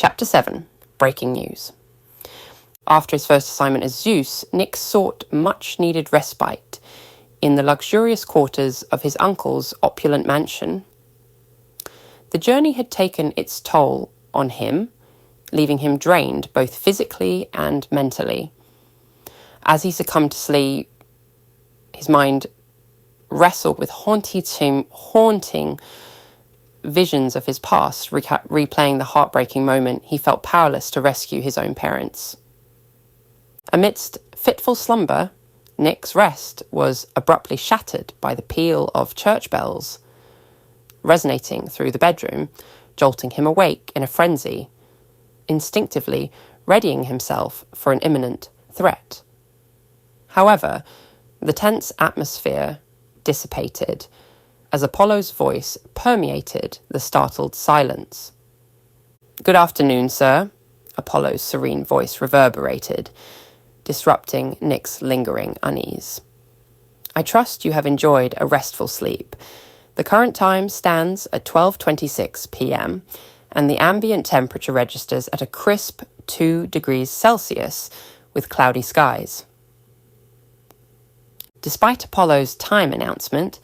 Chapter 7. Breaking News. After his first assignment as Zeus, Nick sought much-needed respite in the luxurious quarters of his uncle's opulent mansion. The journey had taken its toll on him, leaving him drained both physically and mentally. As he succumbed to sleep, his mind wrestled with haunting visions of his past, replaying the heartbreaking moment he felt powerless to rescue his own parents. Amidst fitful slumber, Nick's rest was abruptly shattered by the peal of church bells, resonating through the bedroom, jolting him awake in a frenzy, instinctively readying himself for an imminent threat. However, the tense atmosphere dissipated as Apollo's voice permeated the startled silence. "Good afternoon, sir," Apollo's serene voice reverberated, disrupting Nick's lingering unease. "I trust you have enjoyed a restful sleep. The current time stands at 12:26 p.m., and the ambient temperature registers at a crisp 2 degrees Celsius with cloudy skies." Despite Apollo's time announcement,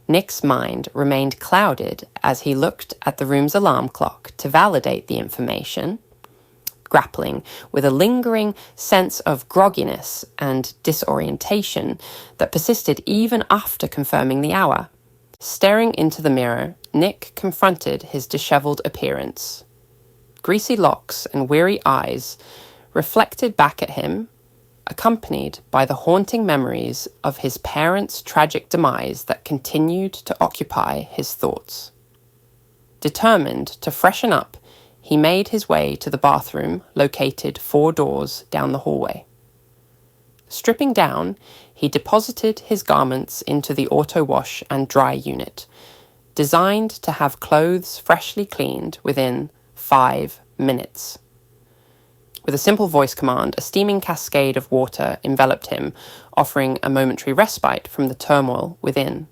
Nick's mind remained clouded as he looked at the room's alarm clock to validate the information, grappling with a lingering sense of grogginess and disorientation that persisted even after confirming the hour. Staring into the mirror, Nick confronted his disheveled appearance. Greasy locks and weary eyes reflected back at him, accompanied by the haunting memories of his parents' tragic demise that continued to occupy his thoughts. Determined to freshen up, he made his way to the bathroom located 4 doors down the hallway. Stripping down, he deposited his garments into the auto wash and dry unit, designed to have clothes freshly cleaned within 5 minutes. With a simple voice command, a steaming cascade of water enveloped him, offering a momentary respite from the turmoil within.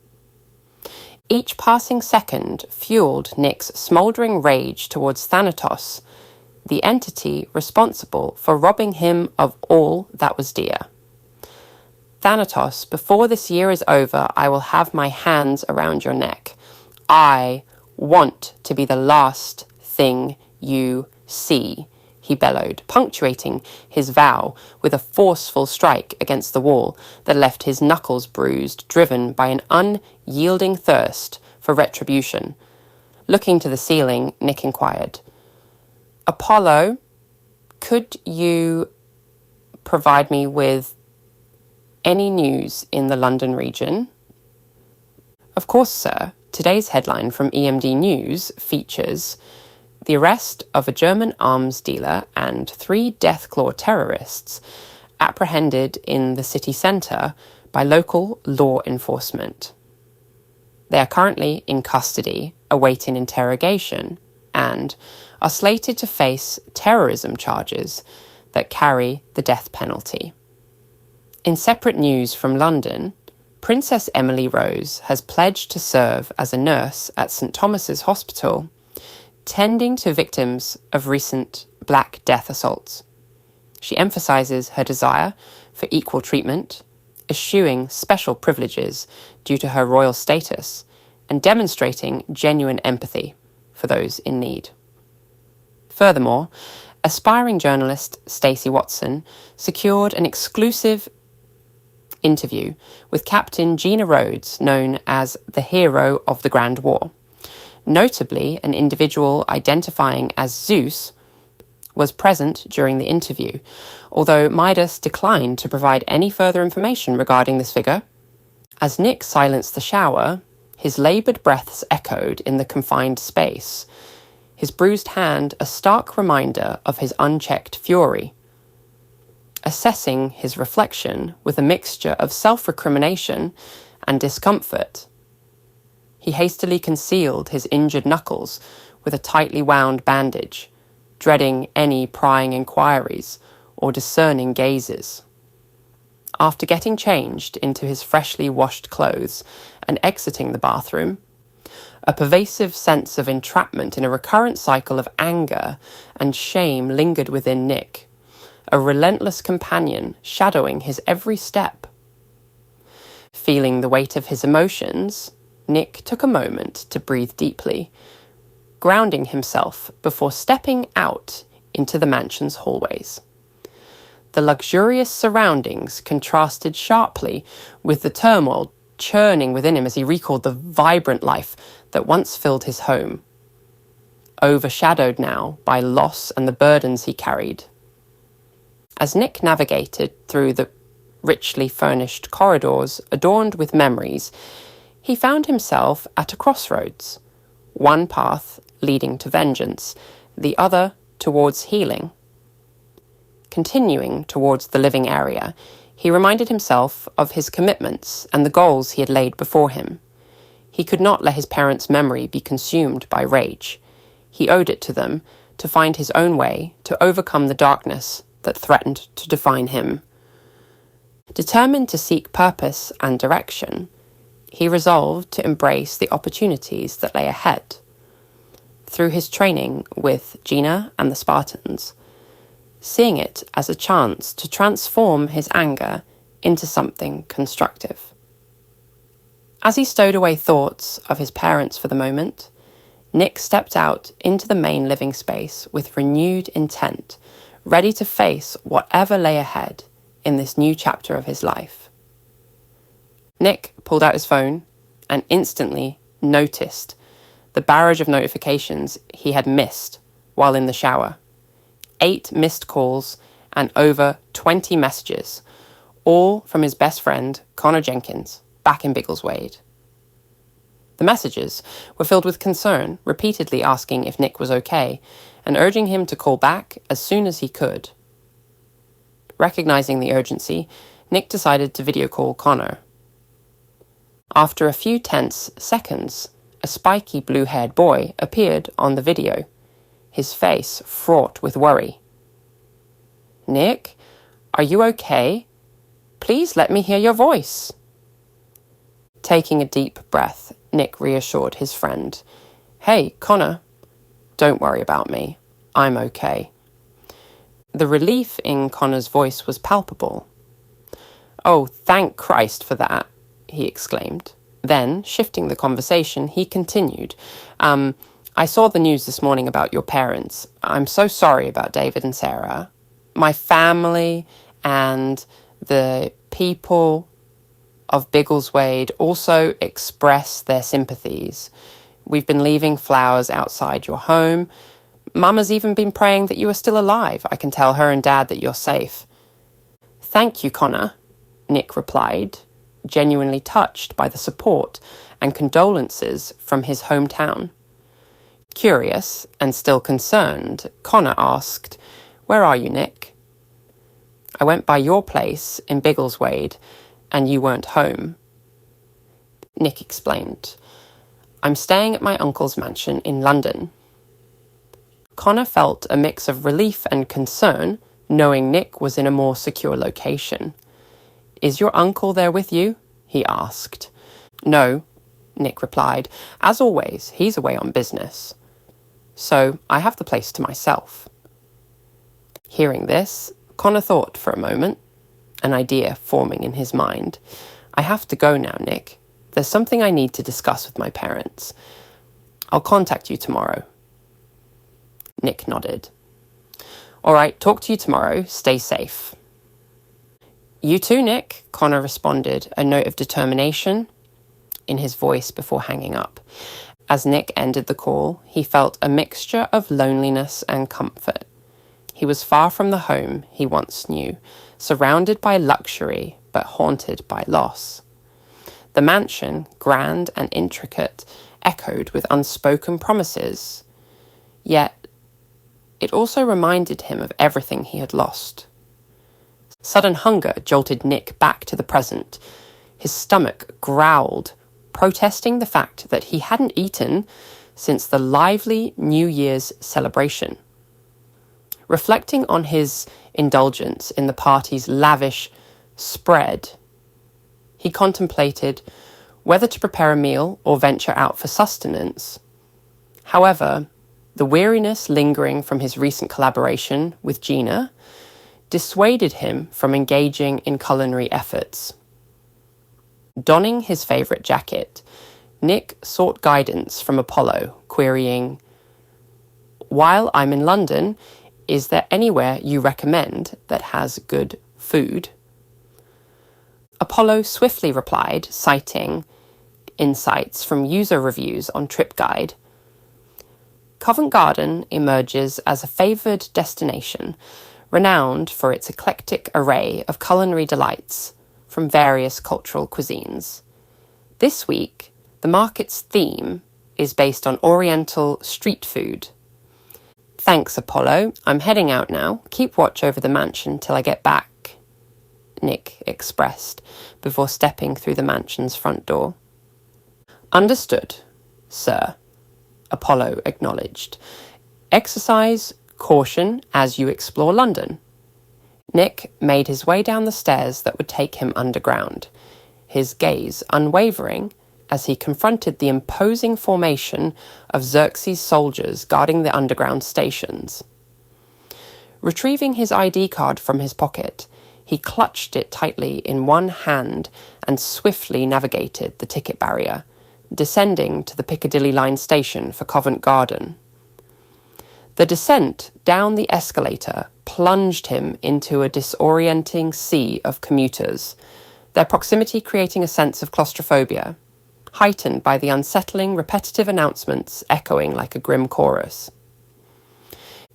Each passing second fueled Nick's smouldering rage towards Thanatos, the entity responsible for robbing him of all that was dear. "Thanatos, before this year is over, I will have my hands around your neck. I want to be the last thing you see," he bellowed, punctuating his vow with a forceful strike against the wall that left his knuckles bruised, driven by an unyielding thirst for retribution. Looking to the ceiling, Nick inquired, "Apollo, could you provide me with any news in the London region?" "Of course, sir. Today's headline from EMD News features the arrest of a German arms dealer and 3 Deathclaw terrorists apprehended in the city centre by local law enforcement. They are currently in custody, awaiting interrogation, and are slated to face terrorism charges that carry the death penalty." In separate news from London, Princess Emily Rose has pledged to serve as a nurse at St Thomas's Hospital, tending to victims of recent Black Death assaults. She emphasises her desire for equal treatment, eschewing special privileges due to her royal status, and demonstrating genuine empathy for those in need. Furthermore, aspiring journalist Stacey Watson secured an exclusive interview with Captain Gina Rhodes, known as the hero of the Grand War. Notably, an individual identifying as Zeus was present during the interview, although Midas declined to provide any further information regarding this figure. As Nick silenced the shower, his laboured breaths echoed in the confined space, his bruised hand a stark reminder of his unchecked fury. Assessing his reflection with a mixture of self-recrimination and discomfort, he hastily concealed his injured knuckles with a tightly wound bandage, dreading any prying inquiries or discerning gazes. After getting changed into his freshly washed clothes and exiting the bathroom, A pervasive sense of entrapment in a recurrent cycle of anger and shame lingered within Nick, a relentless companion shadowing his every step. Feeling the weight of his emotions, Nick took a moment to breathe deeply, grounding himself before stepping out into the mansion's hallways. The luxurious surroundings contrasted sharply with the turmoil churning within him as he recalled the vibrant life that once filled his home, overshadowed now by loss and the burdens he carried. As Nick navigated through the richly furnished corridors adorned with memories, he found himself at a crossroads, one path leading to vengeance, the other towards healing. Continuing towards the living area, he reminded himself of his commitments and the goals he had laid before him. He could not let his parents' memory be consumed by rage. He owed it to them to find his own way to overcome the darkness that threatened to define him. Determined to seek purpose and direction, he resolved to embrace the opportunities that lay ahead. Through his training with Gina and the Spartans, seeing it as a chance to transform his anger into something constructive. As he stowed away thoughts of his parents for the moment, Nick stepped out into the main living space with renewed intent, ready to face whatever lay ahead in this new chapter of his life. Nick pulled out his phone and instantly noticed the barrage of notifications he had missed while in the shower. 8 missed calls and over 20 messages, all from his best friend, Connor Jenkins, back in Biggleswade. The messages were filled with concern, repeatedly asking if Nick was okay and urging him to call back as soon as he could. Recognizing the urgency, Nick decided to video call Connor. After a few tense seconds, a spiky blue-haired boy appeared on the video, his face fraught with worry. "Nick, are you okay? Please let me hear your voice." Taking a deep breath, Nick reassured his friend. "Hey, Connor, don't worry about me. I'm okay." The relief in Connor's voice was palpable. "Oh, thank Christ for that," he exclaimed. Then, shifting the conversation, he continued, I saw the news this morning about your parents. I'm so sorry about David and Sarah. My family and the people of Biggleswade also express their sympathies. We've been leaving flowers outside your home. Mama's even been praying that you are still alive. I can tell her and Dad that you're safe." "Thank you, Connor," Nick replied, genuinely touched by the support and condolences from his hometown. Curious and still concerned, Connor asked, "Where are you, Nick?" "I went by your place in Biggleswade and you weren't home." Nick explained, "I'm staying at my uncle's mansion in London." Connor felt a mix of relief and concern, knowing Nick was in a more secure location. "Is your uncle there with you?" he asked. "No," Nick replied. "As always, he's away on business. So I have the place to myself." Hearing this, Connor thought for a moment, an idea forming in his mind. "I have to go now, Nick. There's something I need to discuss with my parents. I'll contact you tomorrow." Nick nodded. "All right, talk to you tomorrow. Stay safe." "You too, Nick," Connor responded, a note of determination in his voice before hanging up. As Nick ended the call, he felt a mixture of loneliness and comfort. He was far from the home he once knew, surrounded by luxury but haunted by loss. The mansion, grand and intricate, echoed with unspoken promises. Yet, it also reminded him of everything he had lost. Sudden hunger jolted Nick back to the present. His stomach growled, protesting the fact that he hadn't eaten since the lively New Year's celebration. Reflecting on his indulgence in the party's lavish spread, he contemplated whether to prepare a meal or venture out for sustenance. However, the weariness lingering from his recent collaboration with Gina dissuaded him from engaging in culinary efforts. Donning his favourite jacket, Nick sought guidance from Apollo, querying, "While I'm in London, is there anywhere you recommend that has good food?" Apollo swiftly replied, citing insights from user reviews on Trip Guide. Covent Garden emerges as a favoured destination, renowned for its eclectic array of culinary delights from various cultural cuisines. This week, the market's theme is based on Oriental street food. "Thanks, Apollo. I'm heading out now. Keep watch over the mansion till I get back," Nick expressed before stepping through the mansion's front door. "Understood, sir," Apollo acknowledged. "Exercise caution as you explore London." Nick made his way down the stairs that would take him underground, his gaze unwavering as he confronted the imposing formation of Xerxes' soldiers guarding the underground stations. Retrieving his ID card from his pocket, he clutched it tightly in one hand and swiftly navigated the ticket barrier, descending to the Piccadilly line station for Covent Garden. The descent down the escalator plunged him into a disorienting sea of commuters, their proximity creating a sense of claustrophobia, heightened by the unsettling, repetitive announcements echoing like a grim chorus.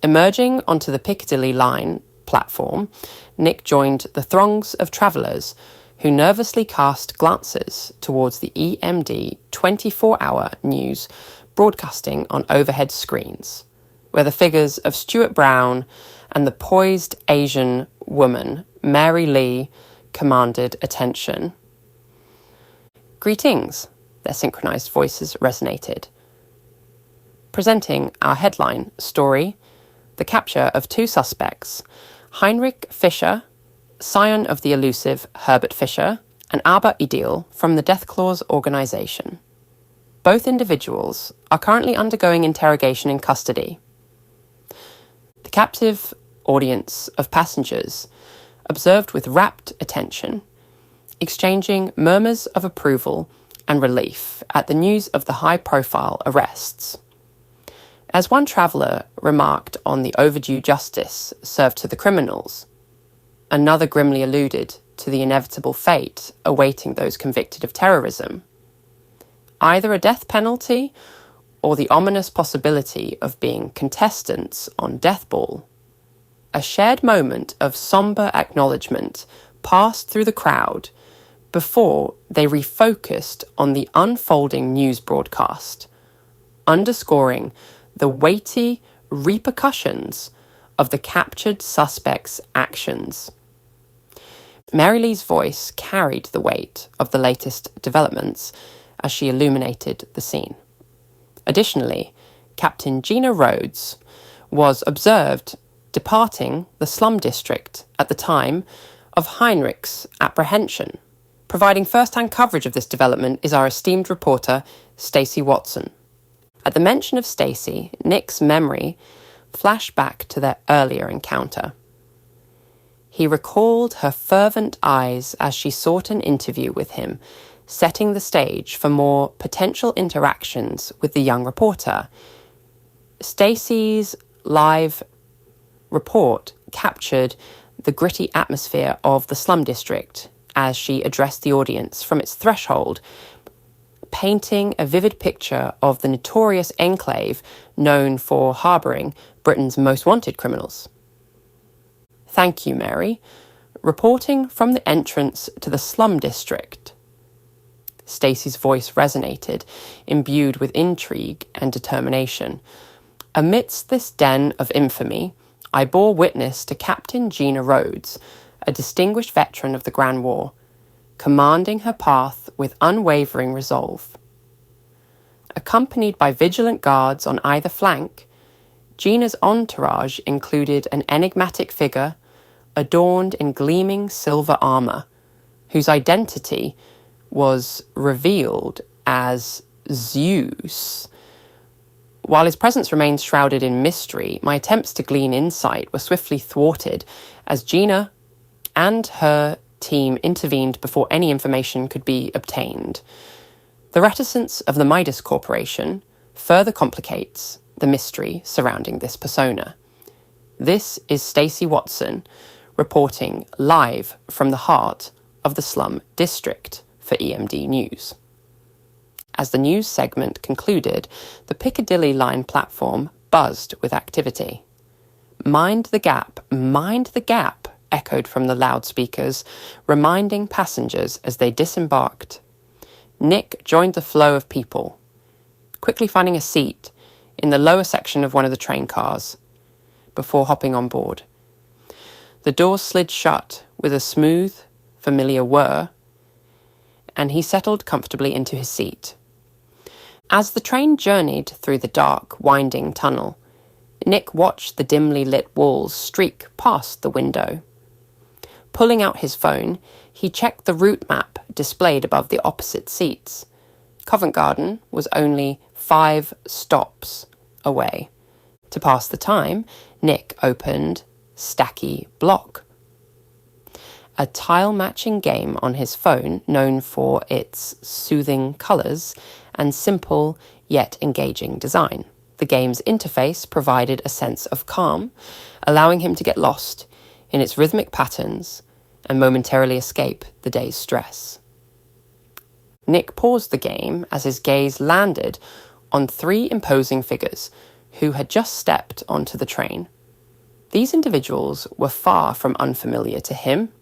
Emerging onto the Piccadilly line platform, Nick joined the throngs of travellers who nervously cast glances towards the EMD 24-hour news broadcasting on overhead screens, where the figures of Stuart Brown and the poised Asian woman, Mary Lee, commanded attention. "Greetings," their synchronized voices resonated. Presenting our headline story, the capture of two suspects, Heinrich Fischer, scion of the elusive Herbert Fischer, and Albert Idil from the Death Claws organisation. Both individuals are currently undergoing interrogation in custody. The captive audience of passengers observed with rapt attention, exchanging murmurs of approval and relief at the news of the high-profile arrests. As one traveller remarked on the overdue justice served to the criminals, another grimly alluded to the inevitable fate awaiting those convicted of terrorism. Either a death penalty or the ominous possibility of being contestants on death ball. A shared moment of sombre acknowledgement passed through the crowd before they refocused on the unfolding news broadcast, underscoring the weighty repercussions of the captured suspect's actions. Mary Lee's voice carried the weight of the latest developments as she illuminated the scene. Additionally, Captain Gina Rhodes was observed departing the slum district at the time of Heinrich's apprehension. Providing first-hand coverage of this development is our esteemed reporter, Stacey Watson. At the mention of Stacey, Nick's memory flashed back to their earlier encounter. He recalled her fervent eyes as she sought an interview with him, setting the stage for more potential interactions with the young reporter. Stacey's live report captured the gritty atmosphere of the slum district as she addressed the audience from its threshold, painting a vivid picture of the notorious enclave known for harbouring Britain's most wanted criminals. "Thank you, Mary." Reporting from the entrance to the slum district, Stacey's voice resonated, imbued with intrigue and determination. "Amidst this den of infamy, I bore witness to Captain Gina Rhodes, a distinguished veteran of the Grand War, commanding her path with unwavering resolve. Accompanied by vigilant guards on either flank, Gina's entourage included an enigmatic figure adorned in gleaming silver armour, whose identity was revealed as Zeus. While his presence remained shrouded in mystery, my attempts to glean insight were swiftly thwarted as Gina and her team intervened before any information could be obtained. The reticence of the Midas Corporation further complicates the mystery surrounding this persona. This is Stacey Watson reporting live from the heart of the Slum District for EMD News. As the news segment concluded, the Piccadilly line platform buzzed with activity. "Mind the gap, echoed from the loudspeakers, reminding passengers as they disembarked. Nick joined the flow of people, quickly finding a seat in the lower section of one of the train cars before hopping on board. The doors slid shut with a smooth, familiar whir, and he settled comfortably into his seat. As the train journeyed through the dark, winding tunnel, Nick watched the dimly lit walls streak past the window. Pulling out his phone, he checked the route map displayed above the opposite seats. Covent Garden was only 5 stops away. To pass the time, Nick opened Stacky Block, a tile-matching game on his phone known for its soothing colours and simple yet engaging design. The game's interface provided a sense of calm, allowing him to get lost in its rhythmic patterns and momentarily escape the day's stress. Nick paused the game as his gaze landed on 3 imposing figures who had just stepped onto the train. These individuals were far from unfamiliar to him.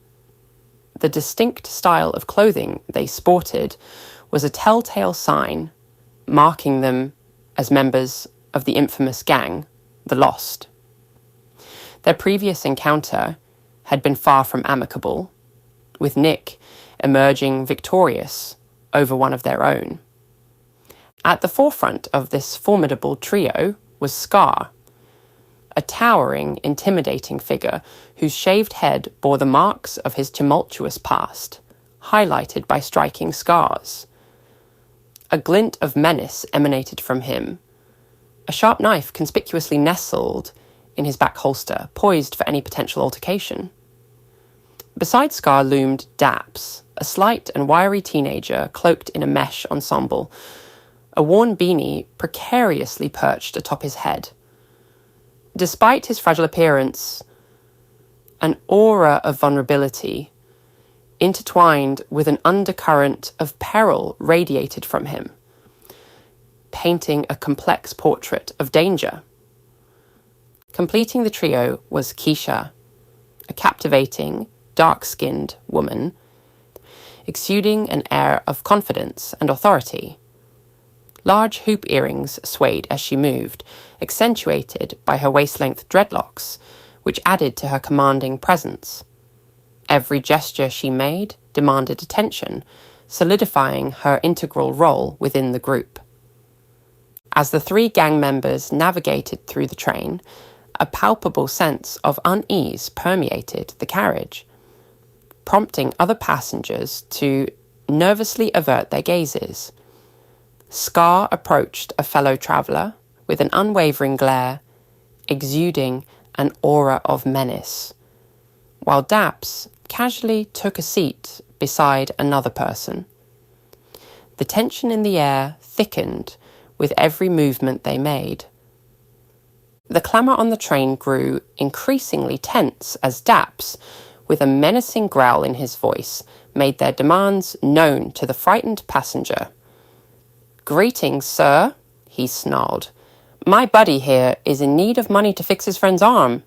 The distinct style of clothing they sported was a telltale sign marking them as members of the infamous gang, the Lost. Their previous encounter had been far from amicable, with Nick emerging victorious over one of their own. At the forefront of this formidable trio was Scar, a towering, intimidating figure whose shaved head bore the marks of his tumultuous past, highlighted by striking scars. A glint of menace emanated from him, a sharp knife conspicuously nestled in his back holster, poised for any potential altercation. Beside Scar loomed Daps, a slight and wiry teenager cloaked in a mesh ensemble, a worn beanie precariously perched atop his head. Despite his fragile appearance, an aura of vulnerability, intertwined with an undercurrent of peril, radiated from him, painting a complex portrait of danger. Completing the trio was Keisha, a captivating, dark-skinned woman, exuding an air of confidence and authority. Large hoop earrings swayed as she moved, accentuated by her waist-length dreadlocks, which added to her commanding presence. Every gesture she made demanded attention, solidifying her integral role within the group. As the 3 gang members navigated through the train, a palpable sense of unease permeated the carriage, prompting other passengers to nervously avert their gazes. Scar approached a fellow traveller with an unwavering glare, exuding an aura of menace, while Daps casually took a seat beside another person. The tension in the air thickened with every movement they made. The clamour on the train grew increasingly tense as Daps, with a menacing growl in his voice, made their demands known to the frightened passenger. "Greetings, sir," he snarled. "My buddy here is in need of money to fix his friend's arm."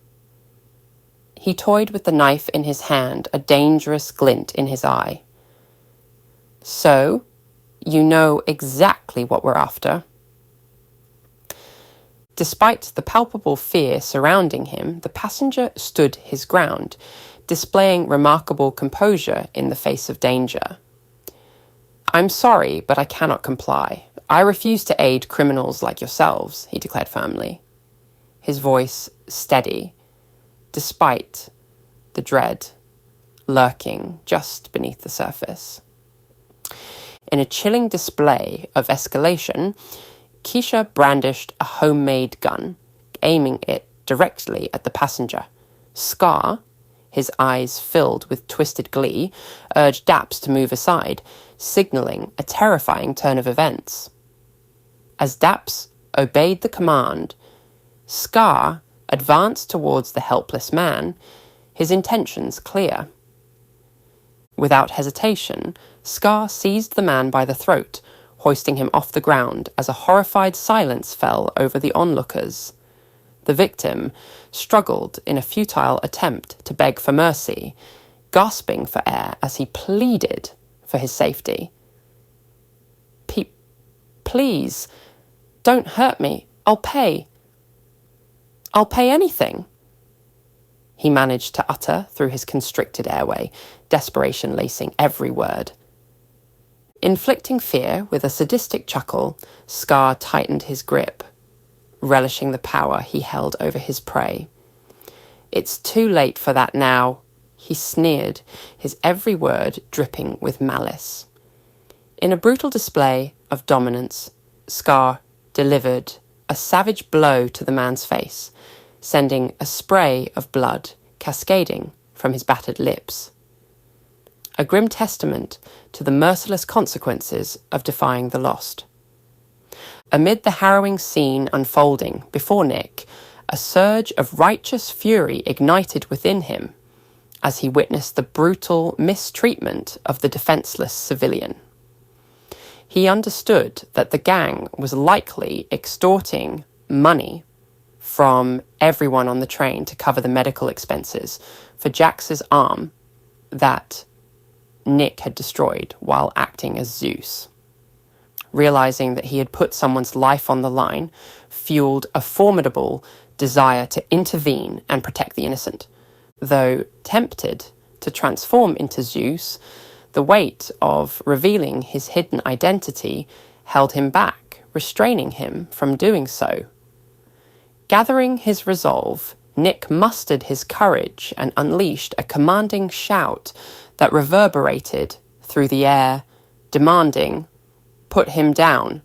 He toyed with the knife in his hand, a dangerous glint in his eye. "So, you know exactly what we're after." Despite the palpable fear surrounding him, the passenger stood his ground, displaying remarkable composure in the face of danger. "I'm sorry, but I cannot comply. I refuse to aid criminals like yourselves," he declared firmly, his voice steady, despite the dread lurking just beneath the surface. In a chilling display of escalation, Keisha brandished a homemade gun, aiming it directly at the passenger. Scar, his eyes filled with twisted glee, urged Daps to move aside, signalling a terrifying turn of events. As Daps obeyed the command, Scar advanced towards the helpless man, his intentions clear. Without hesitation, Scar seized the man by the throat, hoisting him off the ground as a horrified silence fell over the onlookers. The victim struggled in a futile attempt to beg for mercy, gasping for air as he pleaded for his safety. Please, don't hurt me. I'll pay. I'll pay anything," he managed to utter through his constricted airway, desperation lacing every word. Inflicting fear with a sadistic chuckle, Scar tightened his grip, relishing the power he held over his prey. "It's too late for that now," he sneered, his every word dripping with malice. In a brutal display of dominance, Scar delivered a savage blow to the man's face, sending a spray of blood cascading from his battered lips. A grim testament to the merciless consequences of defying the lost. Amid the harrowing scene unfolding before Nick, a surge of righteous fury ignited within him as he witnessed the brutal mistreatment of the defenseless civilian. He understood that the gang was likely extorting money from everyone on the train to cover the medical expenses for Jax's arm that Nick had destroyed while acting as Zeus. Realizing that he had put someone's life on the line fueled a formidable desire to intervene and protect the innocent. Though tempted to transform into Zeus, the weight of revealing his hidden identity held him back, restraining him from doing so. Gathering his resolve, Nick mustered his courage and unleashed a commanding shout that reverberated through the air, demanding, "Put him down."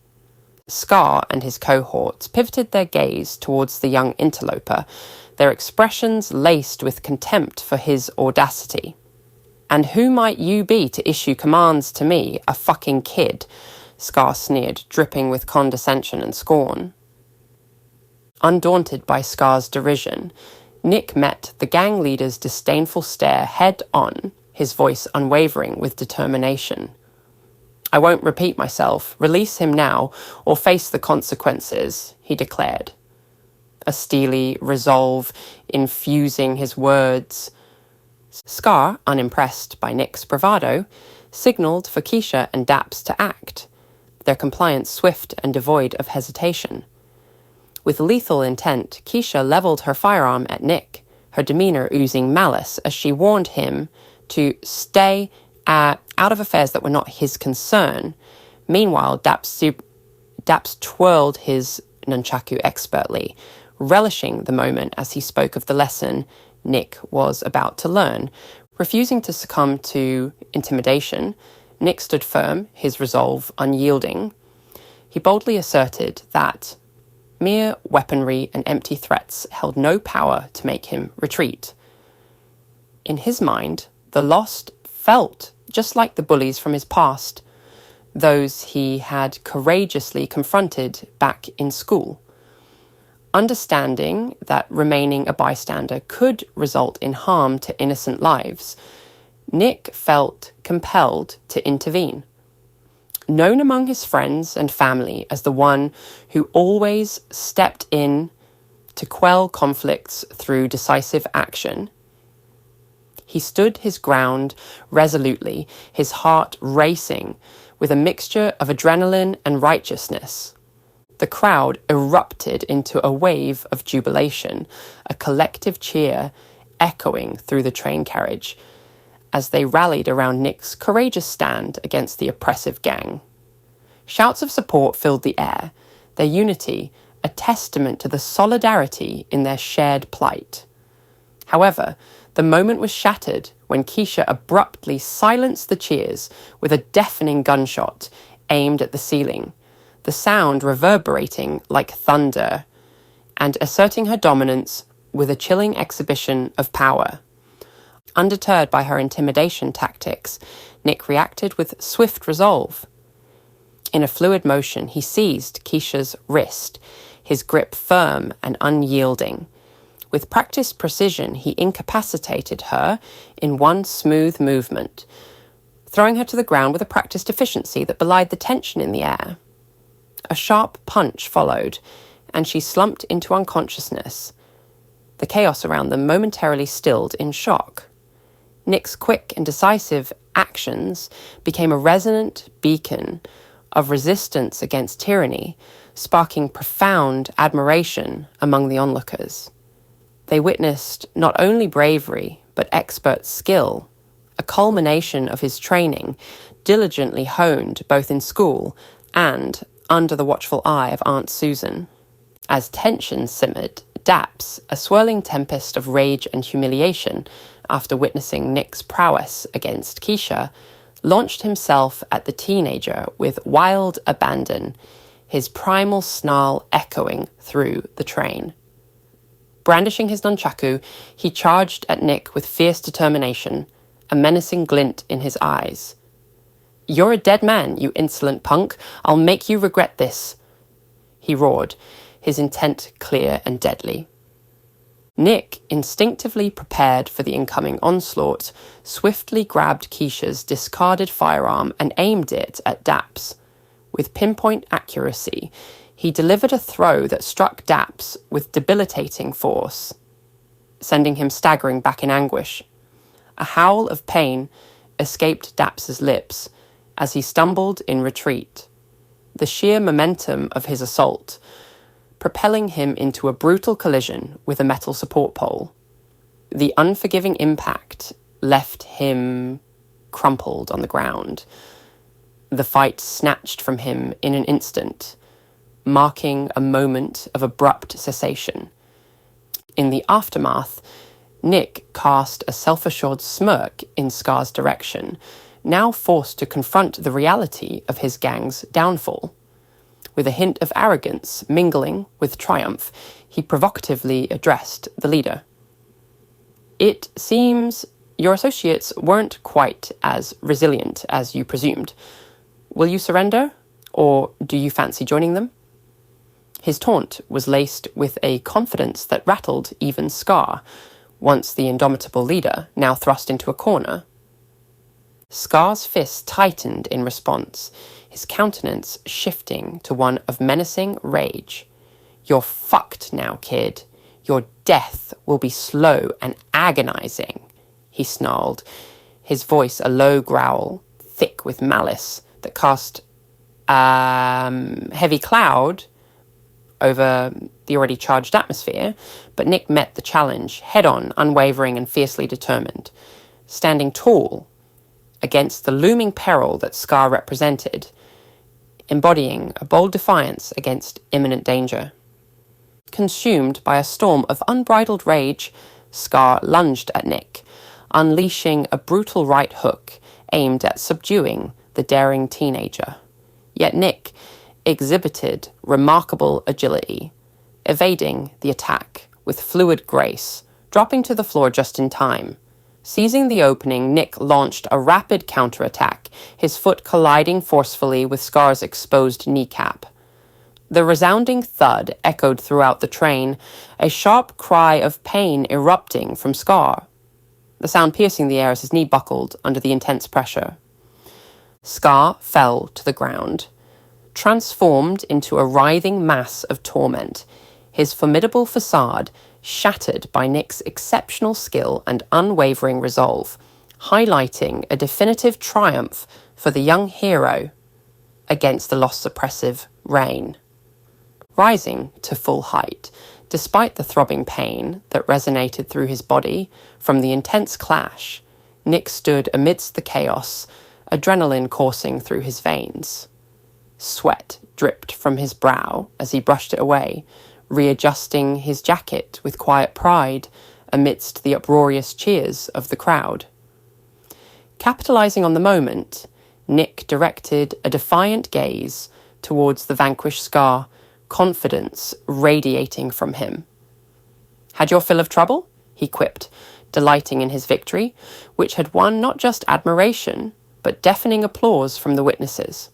Scar and his cohorts pivoted their gaze towards the young interloper, their expressions laced with contempt for his audacity. "And who might you be to issue commands to me, a fucking kid?" Scar sneered, dripping with condescension and scorn. Undaunted by Scar's derision, Nick met the gang leader's disdainful stare head-on, his voice unwavering with determination. "I won't repeat myself. Release him now, or face the consequences," he declared, a steely resolve infusing his words. Scar, unimpressed by Nick's bravado, signalled for Keisha and Daps to act, their compliance swift and devoid of hesitation. With lethal intent, Keisha levelled her firearm at Nick, her demeanour oozing malice as she warned him to stay out of affairs that were not his concern. Meanwhile, Daps twirled his nunchaku expertly, relishing the moment as he spoke of the lesson Nick was about to learn. Refusing to succumb to intimidation, Nick stood firm, his resolve unyielding. He boldly asserted that mere weaponry and empty threats held no power to make him retreat. In his mind, the lost felt just like the bullies from his past, those he had courageously confronted back in school. Understanding that remaining a bystander could result in harm to innocent lives, Nick felt compelled to intervene. Known among his friends and family as the one who always stepped in to quell conflicts through decisive action, he stood his ground resolutely, his heart racing with a mixture of adrenaline and righteousness. The crowd erupted into a wave of jubilation, a collective cheer echoing through the train carriage as they rallied around Nick's courageous stand against the oppressive gang. Shouts of support filled the air, their unity a testament to the solidarity in their shared plight. However, the moment was shattered when Keisha abruptly silenced the cheers with a deafening gunshot aimed at the ceiling, the sound reverberating like thunder, and asserting her dominance with a chilling exhibition of power. Undeterred by her intimidation tactics, Nick reacted with swift resolve. In a fluid motion, he seized Keisha's wrist, his grip firm and unyielding. With practiced precision, he incapacitated her in one smooth movement, throwing her to the ground with a practiced efficiency that belied the tension in the air. A sharp punch followed, and she slumped into unconsciousness, the chaos around them momentarily stilled in shock. Nick's quick and decisive actions became a resonant beacon of resistance against tyranny, sparking profound admiration among the onlookers. They witnessed not only bravery, but expert skill, a culmination of his training, diligently honed both in school and under the watchful eye of Aunt Susan. As tension simmered, Daps, a swirling tempest of rage and humiliation after witnessing Nick's prowess against Keisha, launched himself at the teenager with wild abandon, his primal snarl echoing through the train. Brandishing his nunchaku, he charged at Nick with fierce determination, a menacing glint in his eyes. "You're a dead man, you insolent punk. I'll make you regret this," he roared, his intent clear and deadly. Nick, instinctively prepared for the incoming onslaught, swiftly grabbed Keisha's discarded firearm and aimed it at Daps. With pinpoint accuracy, he delivered a throw that struck Daps with debilitating force, sending him staggering back in anguish. A howl of pain escaped Daps's lips as he stumbled in retreat, the sheer momentum of his assault propelling him into a brutal collision with a metal support pole. The unforgiving impact left him crumpled on the ground. The fight snatched from him in an instant, marking a moment of abrupt cessation. In the aftermath, Nick cast a self-assured smirk in Scar's direction, now forced to confront the reality of his gang's downfall. With a hint of arrogance mingling with triumph, he provocatively addressed the leader. "It seems your associates weren't quite as resilient as you presumed. Will you surrender, or do you fancy joining them?" His taunt was laced with a confidence that rattled even Scar, once the indomitable leader, now thrust into a corner. Scar's fist tightened in response, his countenance shifting to one of menacing rage. "You're fucked now, kid. Your death will be slow and agonizing," he snarled, his voice a low growl, thick with malice, that cast heavy cloud over the already charged atmosphere, but Nick met the challenge head-on, unwavering and fiercely determined, standing tall against the looming peril that Scar represented, embodying a bold defiance against imminent danger. Consumed by a storm of unbridled rage, Scar lunged at Nick, unleashing a brutal right hook aimed at subduing the daring teenager. Yet Nick exhibited remarkable agility, evading the attack with fluid grace, dropping to the floor just in time. Seizing the opening, Nick launched a rapid counterattack, his foot colliding forcefully with Scar's exposed kneecap. The resounding thud echoed throughout the train, a sharp cry of pain erupting from Scar, the sound piercing the air as his knee buckled under the intense pressure. Scar fell to the ground, transformed into a writhing mass of torment, his formidable facade shattered by Nick's exceptional skill and unwavering resolve, highlighting a definitive triumph for the young hero against the loss-suppressive rain. Rising to full height, despite the throbbing pain that resonated through his body from the intense clash, Nick stood amidst the chaos, adrenaline coursing through his veins. Sweat dripped from his brow as he brushed it away, readjusting his jacket with quiet pride amidst the uproarious cheers of the crowd. Capitalizing on the moment, Nick directed a defiant gaze towards the vanquished Scar, confidence radiating from him. "Had your fill of trouble?" he quipped, delighting in his victory, which had won not just admiration, but deafening applause from the witnesses.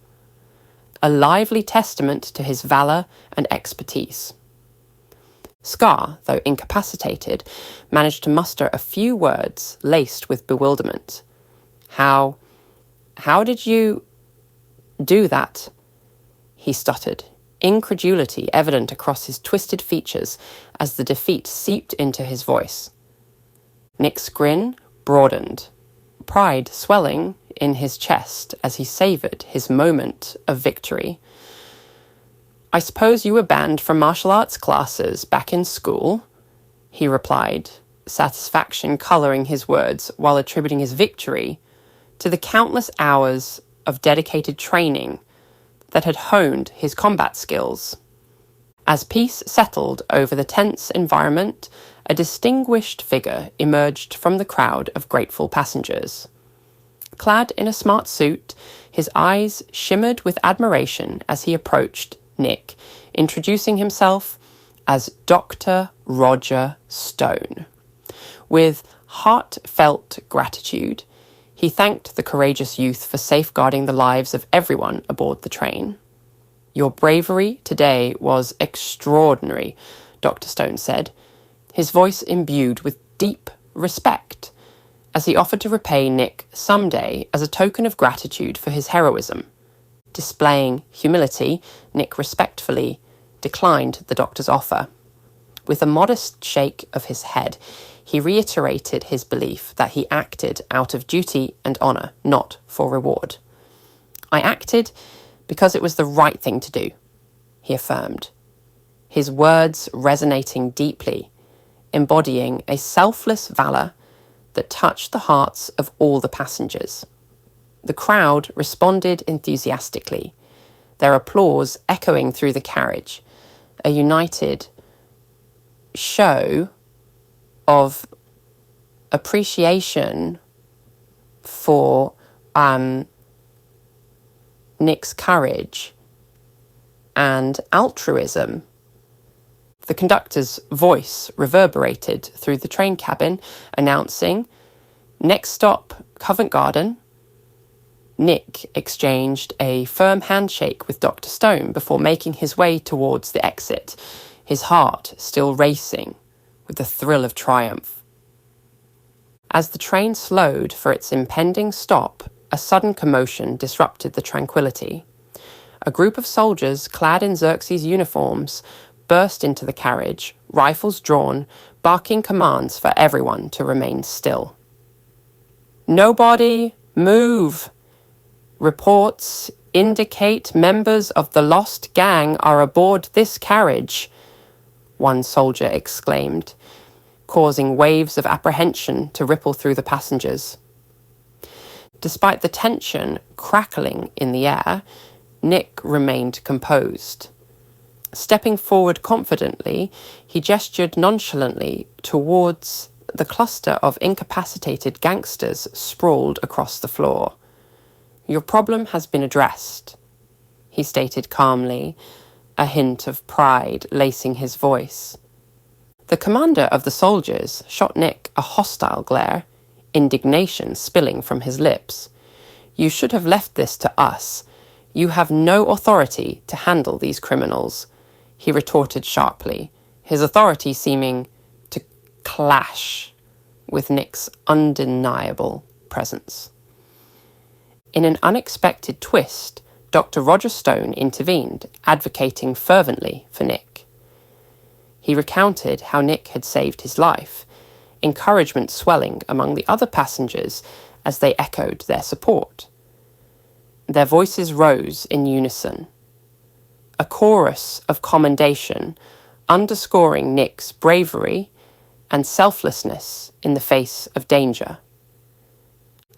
A lively testament to his valour and expertise. Scar, though incapacitated, managed to muster a few words laced with bewilderment. How did you do that?" he stuttered, incredulity evident across his twisted features as the defeat seeped into his voice. Nick's grin broadened, pride swelling in his chest as he savoured his moment of victory. "I suppose you were banned from martial arts classes back in school?" he replied, satisfaction colouring his words while attributing his victory to the countless hours of dedicated training that had honed his combat skills. As peace settled over the tense environment, a distinguished figure emerged from the crowd of grateful passengers. Clad in a smart suit, his eyes shimmered with admiration as he approached Nick, introducing himself as Dr. Roger Stone. With heartfelt gratitude, he thanked the courageous youth for safeguarding the lives of everyone aboard the train. "Your bravery today was extraordinary," Dr. Stone said, his voice imbued with deep respect, as he offered to repay Nick someday as a token of gratitude for his heroism. Displaying humility, Nick respectfully declined the doctor's offer. With a modest shake of his head, he reiterated his belief that he acted out of duty and honour, not for reward. "I acted because it was the right thing to do," he affirmed, his words resonating deeply, embodying a selfless valour that touched the hearts of all the passengers. The crowd responded enthusiastically, their applause echoing through the carriage, a united show of appreciation for Nick's courage and altruism. The conductor's voice reverberated through the train cabin, announcing, "Next stop, Covent Garden." Nick exchanged a firm handshake with Dr. Stone before making his way towards the exit, his heart still racing with the thrill of triumph. As the train slowed for its impending stop, a sudden commotion disrupted the tranquility. A group of soldiers clad in Xerxes uniforms burst into the carriage, rifles drawn, barking commands for everyone to remain still. "Nobody move! Reports indicate members of the lost gang are aboard this carriage," one soldier exclaimed, causing waves of apprehension to ripple through the passengers. Despite the tension crackling in the air, Nick remained composed. Stepping forward confidently, he gestured nonchalantly towards the cluster of incapacitated gangsters sprawled across the floor. "Your problem has been addressed," he stated calmly, a hint of pride lacing his voice. The commander of the soldiers shot Nick a hostile glare, indignation spilling from his lips. "You should have left this to us. You have no authority to handle these criminals," he retorted sharply, his authority seeming to clash with Nick's undeniable presence. In an unexpected twist, Dr. Roger Stone intervened, advocating fervently for Nick. He recounted how Nick had saved his life, encouragement swelling among the other passengers as they echoed their support. Their voices rose in unison, a chorus of commendation underscoring Nick's bravery and selflessness in the face of danger.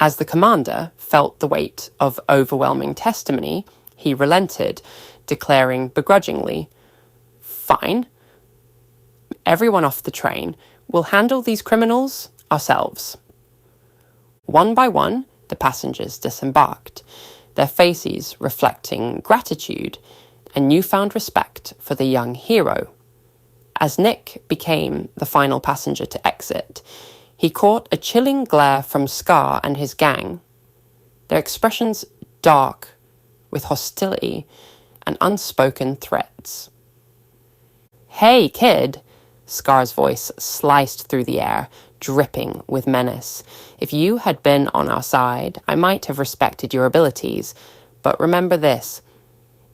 As the commander felt the weight of overwhelming testimony, he relented, declaring begrudgingly, "Fine. Everyone off the train. We'll handle these criminals ourselves." One by one, the passengers disembarked, their faces reflecting gratitude and newfound respect for the young hero. As Nick became the final passenger to exit, he caught a chilling glare from Scar and his gang, their expressions dark with hostility and unspoken threats. "Hey, kid!" Scar's voice sliced through the air, dripping with menace. "If you had been on our side, I might have respected your abilities. But remember this.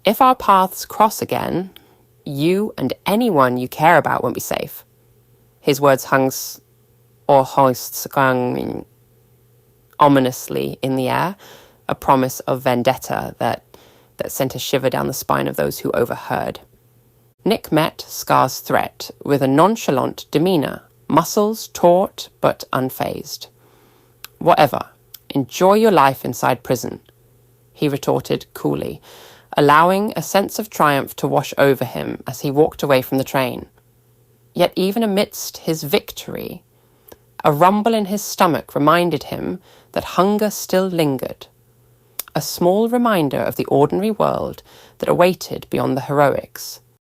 If our paths cross again, you and anyone you care about won't be safe." His words hung ominously in the air, a promise of vendetta that sent a shiver down the spine of those who overheard. Nick met Scar's threat with a nonchalant demeanour, muscles taut but unfazed. "Whatever. Enjoy your life inside prison," he retorted coolly, allowing a sense of triumph to wash over him as he walked away from the train. Yet even amidst his victory, a rumble in his stomach reminded him that hunger still lingered, a small reminder of the ordinary world that awaited beyond the heroics.